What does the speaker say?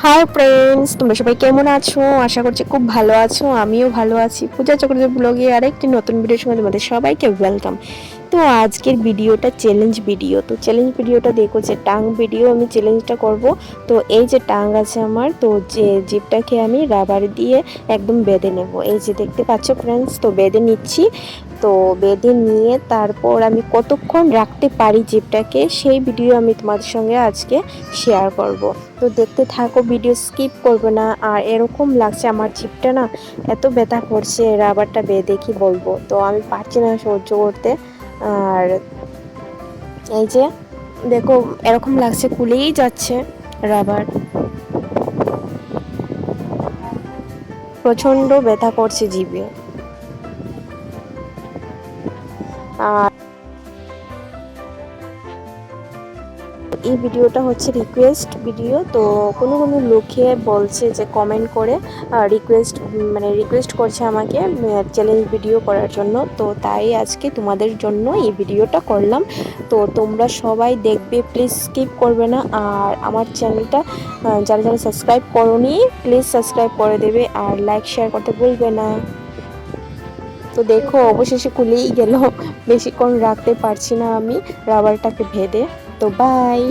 Hi friends, তোমরা সবাই কেমন আছো? আশা করছি খুব ভালো আছো। আমিও ভালো আছি। পূজা চক্রবর্তী ব্লগে আরেকটি নতুন ভিডিওর সঙ্গে তোমাদের সবাইকে ওয়েলকাম। তো আজকের ভিডিওটা চ্যালেঞ্জ ভিডিও। তো চ্যালেঞ্জ ভিডিওটা দেখো, যে টাং ভিডিও আমি চ্যালেঞ্জটা করব। তো এই যে টাং আছে আমার, তো যে জিপটাকে আমি রাবার দিয়ে একদম বেঁধে নেব। এই যে দেখতে পাচ্ছ ফ্রেন্ডস, তো বেঁধে নিচ্ছি। তো বেঁধে নিয়ে তারপর আমি কতক্ষণ রাখতে পারি জিপটাকে, সেই ভিডিও আমি তোমাদের সঙ্গে আজকে শেয়ার করব। তো দেখতে থাকো, ভিডিও স্কিপ করবে না। আর এরকম লাগছে আমার জিপটা না এত ব্যথা করছে, রাবারটা বেঁধে কি বলবো, তো আমি পারছি না সহ্য করতে। আর এই যে দেখো, এরকম লাগছে খুলেই যাচ্ছে রাবার, প্রচন্ড ব্যথা করছে জিভে। আর এই ভিডিওটা হচ্ছে রিকোয়েস্ট ভিডিও। তো কোনো কোনো লোকে বলছে যে কমেন্ট করে রিকোয়েস্ট করছে আমাকে চ্যালেঞ্জ ভিডিও করার জন্য। তো তাই আজকে তোমাদের জন্য এই ভিডিওটা করলাম। তো তোমরা সবাই দেখবে, প্লিজ স্কিপ করবে না। আর আমার চ্যানেলটা যারা যারা সাবস্ক্রাইব করোনি, প্লিজ সাবস্ক্রাইব করে দেবে। আর লাইক শেয়ার করতে ভুলবে না। তো দেখো, অবশেষে খুলেই গেল। বেশিক্ষণ রাখতে পারছি না আমি রাবারটাকে বেঁধে। তো বাই।